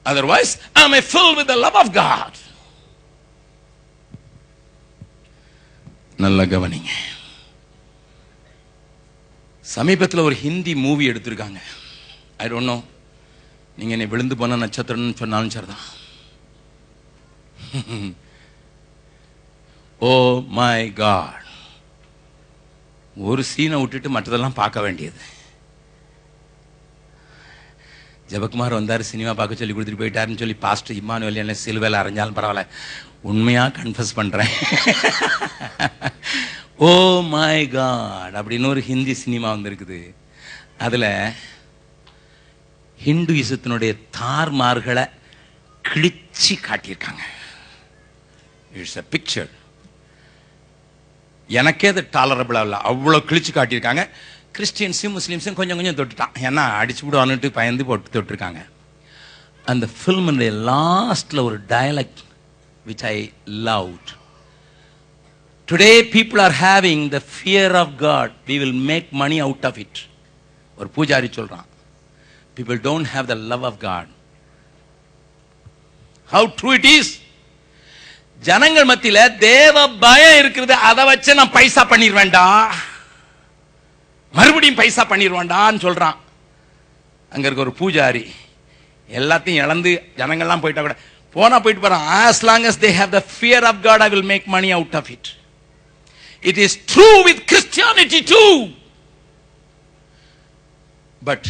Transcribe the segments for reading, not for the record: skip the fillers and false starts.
Otherwise, am I filled with the love of God? நல்ல கவனிங்க. சமீபத்தில் ஒரு ஹிந்தி மூவி எடுத்திருக்காங்க. ஐ டோன்ட் நோ, நீங்க என்னை விழுந்து போன நட்சத்திரம்னு சொன்னாலும் சரிதான். ஓ மை காட், ஒரு சீனை விட்டுட்டு மற்றதெல்லாம் பார்க்க வேண்டியது. ஜெபக்குமார் வந்தார், சினிமா பார்க்க சொல்லி கொடுத்துட்டு போயிட்டாருன்னு சொல்லி பாஸ்டர் இம்மானுவேல் என்ன சிலுவையில் அரைஞ்சாலும் பரவாயில்ல, உண்மையாக கன்ஃபஸ் பண்ணுறேன். ஓ மை காட் அப்படின்னு ஒரு ஹிந்தி சினிமா வந்திருக்குது. அதில் ஹிந்துயிசத்தினுடைய தார்மார்களை கிழிச்சு காட்டியிருக்காங்க. It's a picture. எனக்கே அது டாலரபிளா இல்லை, அவ்வளோ கிழிச்சு காட்டியிருக்காங்க. கிறிஸ்டியன்ஸும் முஸ்லீம்ஸும் கொஞ்சம் கொஞ்சம் தொட்டுட்டான், ஏன்னா அடிச்சு விடுவான்னுட்டு பயந்து போட்டு தொட்டிருக்காங்க. அந்த ஃபில்முடைய லாஸ்ட்ல ஒரு dialogue which I loved. Today people are having the fear of God, we will make money out of it. ஒரு பூஜாரி சொல்றான், people don't have the love of God. How true it is. ஜனங்கள் மத்தியில தேவ பயம் இருக்குது, அதை வச்சு நான் பைசா பண்ணிடுவேன்டா, மறுபடியும் பைசா பண்ணிடுவேன்டான்னு சொல்றான். அங்க இருக்க ஒரு பூஜாரி எல்லாத்தையும் இழந்து ஜனங்கள்லாம் போயிட்டா கூட போனா போயிட்டு போறான். as long as they have the fear of God, I will make money out of it. It is true with Christianity too. But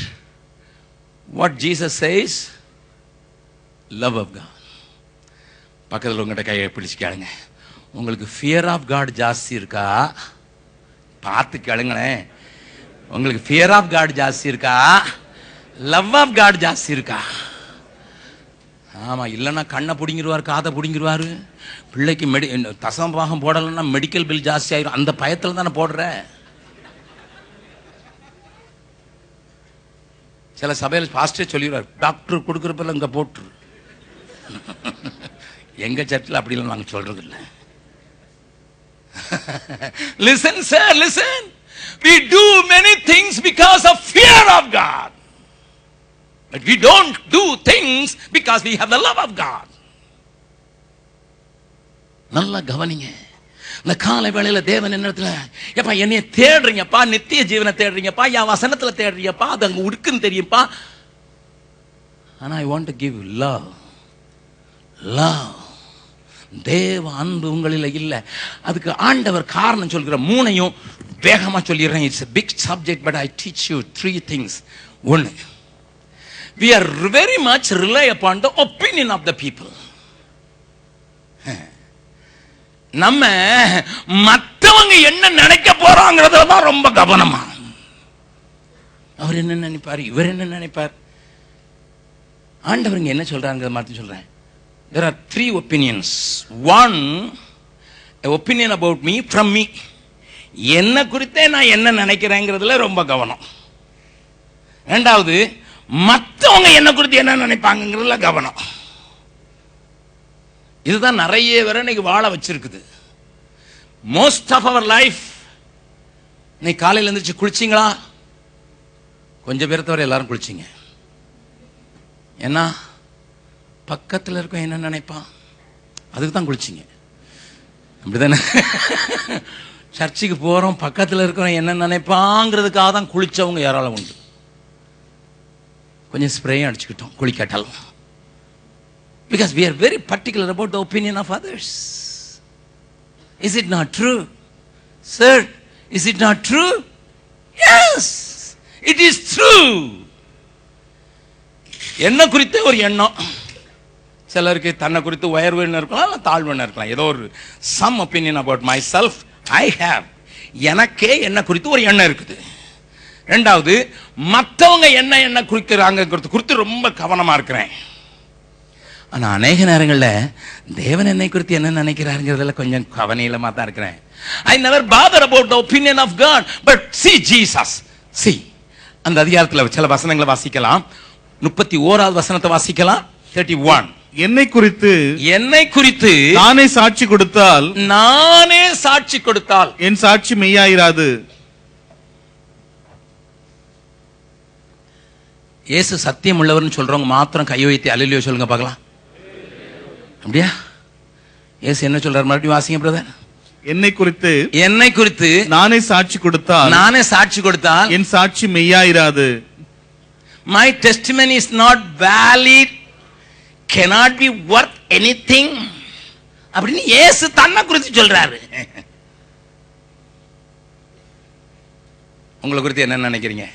what Jesus says, love of God. பக்கத்தில் உங்கள்கிட்ட கையை பிடிச்சு கேளுங்க, உங்களுக்கு ஃபியர் ஆஃப் காட் ஜாஸ்தி இருக்கா? பார்த்து கேளுங்களேன், உங்களுக்கு ஃபியர் ஆஃப் காட் ஜாஸ்தி இருக்கா, லவ் ஆஃப் காட் ஜாஸ்தி இருக்கா? ஆமா, இல்லைன்னா கண்ணை பிடிங்கிருவாரு, காதை பிடிங்கிருவாரு, பிள்ளைக்கு தசமபாகம் போடலைன்னா மெடிக்கல் பில் ஜாஸ்தி ஆயிரும். அந்த பயத்தில் தானே போடுற. சில சபையில் பாஸ்டே சொல்லிடுவார், டாக்டர் கொடுக்குறப்ப இங்கே போட்டு. எங்க சர்ச்சில் அப்படிலாம் நாங்கள் சொல்றது இல்லை. Listen sir, listen. We do many things because of fear of God. But we don't do things because we have the love of God. நல்லா கவனிங்க. இந்த காலை வேளையில தேவன் என்னத்துல, எப்பா என்னைய தேடுறீங்கப்பா, நித்திய ஜீவனை தேடுறீங்கப்பா, என் வசனத்துல தேடுறீங்கப்பா, அது அங்க இருக்குன்னு தெரியும்ப்பா. ஆனா I want to give you love. Love. தேவ அன்பு உங்களில் இல்லை. அதுக்கு ஆண்டவர் காரணம் சொல்கிற மூணையும் வேகமா சொல்லிடுறேன். It's a big subject, but I teach you 3 things. One, we are very much rely upon the opinion of the people. நம்ம மற்றவங்க என்ன நினைக்க போறாங்கிறதுல தான் ரொம்ப கவனமா. அவர் என்ன நினைப்பார், இவர் என்ன நினைப்பார். ஆண்டவருங்க என்ன சொல்றாங்க மாத்தி சொல்றேன். There are 3 opinions. One, an opinion about me from me. என்ன குறித்தே நான் என்ன நினைக்கிறேங்கிறதுல ரொம்ப கவனம். இரண்டாவது, மற்றவங்க என்ன குறித்து என்ன நினைப்பாங்கிறதுல கவனம். இதுதான் நிறைய பேரை இன்னைக்கு வாழ வச்சிருக்குது. Most of our life. இன்னைக்கு காலையில் எழுந்திரிச்சு குளிச்சிங்களா? கொஞ்சம் பேரை தவிர எல்லாரும் குளிச்சிங்க. ஏன்னா பக்கத்தில் இருக்க என்ன நினைப்பான், அதுக்கு தான் குளிச்சிங்க. அப்படிதானே? சர்ச்சுக்கு போறோம், பக்கத்தில் இருக்கிற என்ன நினைப்பாங்கிறதுக்காக தான் குளிச்சவங்க யாராலும் உண்டு. கொஞ்சம் ஸ்ப்ரேயும் அடிச்சுக்கிட்டோம் குளிக்காட்டாலும். Because we are very particular about the opinion of others. Is it not true? Sir, is it not true? Yes, it is true. என்ன குறித்த ஒரு எண்ணம். சிலருக்கு தன்னை குறித்து உயர்வுன்னு இருக்கலாம், இல்லை தாழ்வுன்னு இருக்கலாம். ஏதோ ஒரு some opinion about myself I have. எனக்கே என்ன குறித்து ஒரு எண்ணம் இருக்குது. ரெண்டாவது, மற்றவங்க என்ன குறிக்கிறாங்க குறித்து ரொம்ப கவனமா இருக்கிறேன். ஆனா அநேக நேரங்களில் தேவன் என்னை குறித்து என்ன நினைக்கிறாருங்கிறதுல கொஞ்சம் கவனிலமா தான் இருக்கிறேன். I never bother about the opinion of God, but see Jesus. See, அந்த அதிகாரத்தில் சில வசனங்களை வாசிக்கலாம். 31வது வசனத்தை வாசிக்கலாம். 31. என்னை குறித்து நானே சாட்சி கொடுத்தால் என் சாட்சி மெய்யாயிராது. இயேசு சத்தியம் உள்ளவர்னு சொல்றவங்க மாத்திரம் கை வைத்து அல்லேலூயா சொல்லுங்க பார்க்கலாம். அப்படியா? இயேசு என்ன சொல்றாரு? மறுபடியும் வாசிங்க பிரதர். என்னை குறித்து நானே சாட்சி கொடுத்தால் என் சாட்சி மெய்யாயிராது. My testimony is not valid, cannot be worth anything அப்படின்னு இயேசு தன்னை குறித்து சொல்றாரு. உங்களை குறித்து என்ன நினைக்கிறீங்க?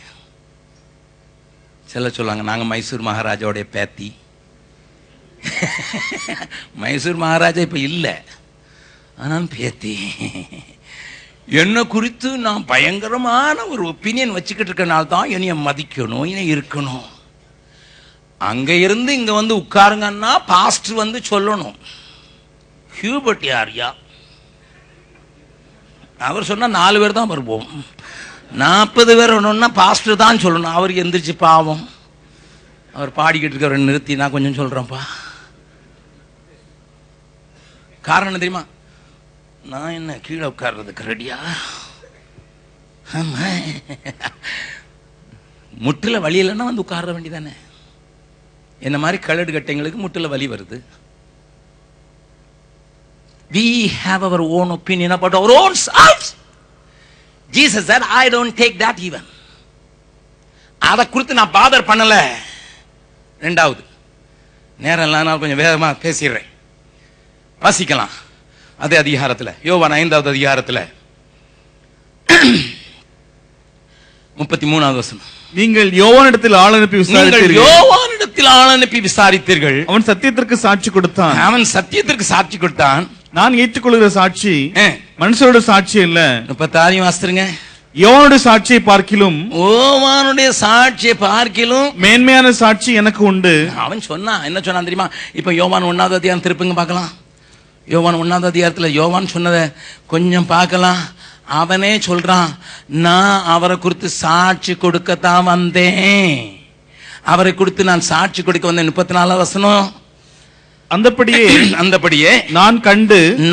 சில சொல்லுவாங்க, நாங்க மைசூர் மகாராஜாவுடைய பேத்தி. மைசூர் மகாராஜா இப்ப இல்ல, ஆனால் பேத்தி. என்ன குறித்து நான் பயங்கரமான ஒரு ஒப்பீனியன் வச்சுக்கிட்டு இருக்கனால தான் என்னைய மதிக்கணும், என்னை இருக்கணும். அங்க இருந்து இங்க வந்து உட்காருங்கன்னா பாஸ்டர் வந்து சொல்லணும், ஹியூபர்ட் யார்யா? அவர் சொன்னா 4 பேர் தான் வருவோம். 40 பேர் வரணும்னா பாஸ்டர் தான் சொல்லணும். அவர் எந்திரிச்சு பாவம், அவர் பாடிக்கிட்டு இருக்கிற நிறுத்தி நான் கொஞ்சம் சொல்றேன்ப்பா. காரணம் தெரியுமா? நான் என்ன கீழே உட்கார்றதுக்கு ரெடியா? முட்டில் வலி இல்லைன்னா வந்து உட்கார வேண்டியதானே. என்ன மாதிரி கலடு கட்டைங்களுக்கு முட்டில் வலி வருது. We have our own opinion about our own selves. Jesus said, I don't take that even. அதை குறித்து நான் பாதர் பண்ணல. ரெண்டாவது, நேரம் இல்லைனா கொஞ்சம் வேகமா பேசிடுறேன். வாசிக்கலாம் அதே அதிகாரத்தில், யோவான் 5வது அதிகாரத்தில் 33வது வசனம். நீங்கள் யோவானிடத்தில் ஆள் அனுப்பி விசாரித்தீர்கள். அவன் சத்தியத்திற்கு சாட்சி கொடுத்தான். நான் ஏற்றுக்கொள்கிற சாட்சி மனுஷரோட சாட்சி இல்ல. 36 வாசித்துருங்க. யோவானுடைய சாட்சியை பார்க்கிலும் மேன்மையான சாட்சி எனக்கு உண்டு. அவன் சொன்னான். என்ன சொன்னான் தெரியுமா? இப்ப யோவான் 1வது அதிகாரம் திருப்புங்க பார்க்கலாம். யோவான் 1வது அதிகாரத்தில் யோவான் சொன்னதை கொஞ்சம் பார்க்கலாம். அவனே சொல்றான், நான் அவரை குறித்து சாட்சி கொடுக்கத்தான் வந்தேன். அவரை குறித்து நான் சாட்சி கொடுக்க வந்தேன். 34வது வசனம். அந்தபடியே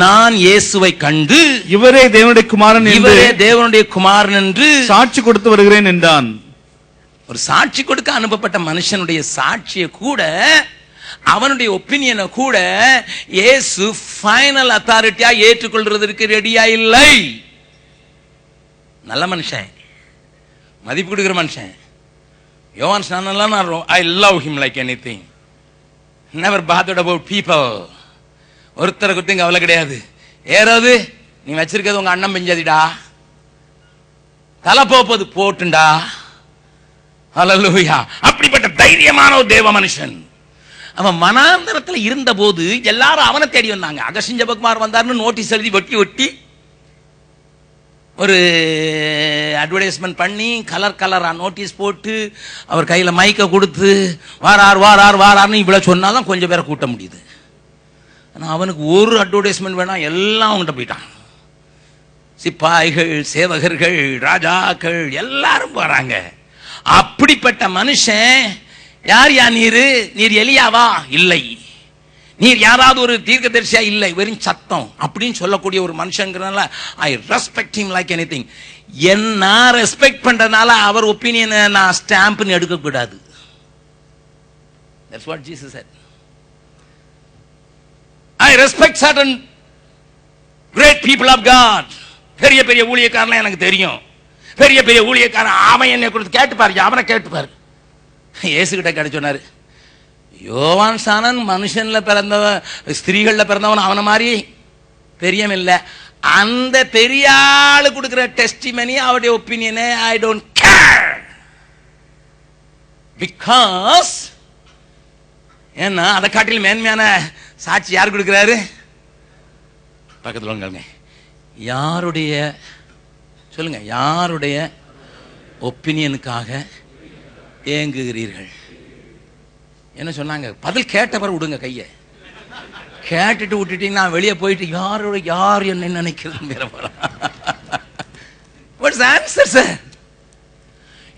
நான் இயேசுவை கண்டு இவரே தேவனுடைய குமாரன் என்று சாட்சி கொடுத்து வருகிறேன் என்றான். ஒரு சாட்சி கொடுக்க அனுப்பப்பட்ட மனுஷனுடைய சாட்சியை கூட, அவனுடைய ஒப்பீனியனை கூட இயேசு ஃபைனல் அத்தாரிட்டியா ஏற்றுக்கொள்றதற்கு ரெடியா இல்லை. நல்ல மனுஷன், மதிப்பு கொடுக்கிற மனுஷன். யோவான் சொன்னான், I love him like anything. Never bothered about people. ஒருத்தரை குறித்து கவலை கிடையாது. ஏறாவது நீ வச்சிருக்கிறது உங்க அண்ணன் பெஞ்சாதிடா, தலை போப்பது போட்டுண்டா. ஹல்லேலூயா. அப்படிப்பட்ட தைரியமான ஒரு தேவ மனுஷன். அவன் மனாந்தரத்தில் இருந்த போது எல்லாரும் அவனை தேடி வந்தாங்க. அகஸ்டின் ஜெபக்குமார் வந்தார்னு நோட்டீஸ் எழுதி ஒட்டி ஒரு அட்வர்டைஸ்மெண்ட் பண்ணி கலரா நோட்டீஸ் போட்டு அவர் கையில மைக்க கொடுத்து வாரார்னு இவ்வளவு சொன்னாதான் கொஞ்சம் பேரை கூட்ட முடியுது. ஆனா அவனுக்கு ஒரு அட்வர்டைஸ்மெண்ட் வேணாம், எல்லாம் அவங்ககிட்ட போயிட்டான். சிப்பாய்கள், சேவகர்கள், ராஜாக்கள் எல்லாரும் போறாங்க. அப்படிப்பட்ட மனுஷன் யார் நீர் எலியாவா? இல்லை. நீர் யாராவது ஒரு தீர்க்கதரிசியா? இல்லை, வெறும் சத்தம் அப்படின்னு சொல்லக்கூடிய ஒரு மனுஷங்கிறனால I respect him like anything. என்ன ரெஸ்பெக்ட் பண்றதுனால அவர் ஒப்பீனியனை நான் ஸ்டாம்ப்னு எடுக்க கூடாது. That's what Jesus said. I respect certain great people of God. பெரிய ஊழியக்காரன் எனக்கு தெரியும். பெரிய ஊழியக்காரன் அவன் என்னை குறித்து கேட்டுப்பாரு, அவனை கேட்டுப்பாரு. இயேசுகிட்ட கேட்டு சொன்னாரு, யோவான் சானன் மனுஷன்ல பிறந்தவ, ஸ்திரீகள்ல பிறந்தவன் அவன மாதிரி பெரியவன் இல்ல. அந்த பெரிய ஆளு கொடுக்கிற டெஸ்டிமனி, அவருடைய ஒப்பீனியனை ஐ டோன்ட் கேர். பிகாஸ் ஏன்னா அதை காட்டிலும் மேன்மையான சாட்சி யார் கொடுக்கிறாரு? பக்கத்தில் வாங்க. யாருடைய சொல்லுங்க, யாருடைய ஒப்பீனியனுக்காக ஏங்குகிறீர்கள்? என்ன சொன்னாங்க? பதில் கேட்டவர் விடுங்க கையை. கேட்டுட்டு விட்டுட்டீங்கன்னா வெளியே போயிட்டு யார் என்ன நினைக்கிறது? சார்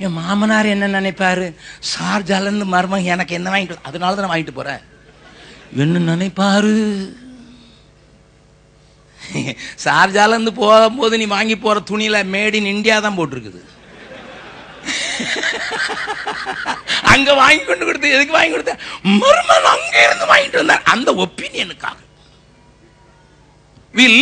என் மாமனார் என்ன நினைப்பாரு? ஷார்ஜாலன்னு மருமகன் எனக்கு என்ன வாங்கிட்டு, அதனால தான் வாங்கிட்டு போறேன். என்ன நினைப்பாரு? ஷார்ஜால இருந்து போகும்போது நீ வாங்கி போற துணியில மேட் இன் இந்தியா தான் போட்டிருக்குது. அங்க வாங்கி கொண்டு கொடுத்து எதுக்கு வாங்கி கொடுத்த? மருமகன் அங்க இருந்து வாங்கிட்டு வந்தார் அந்த ஒப்பீனியனுக்காக.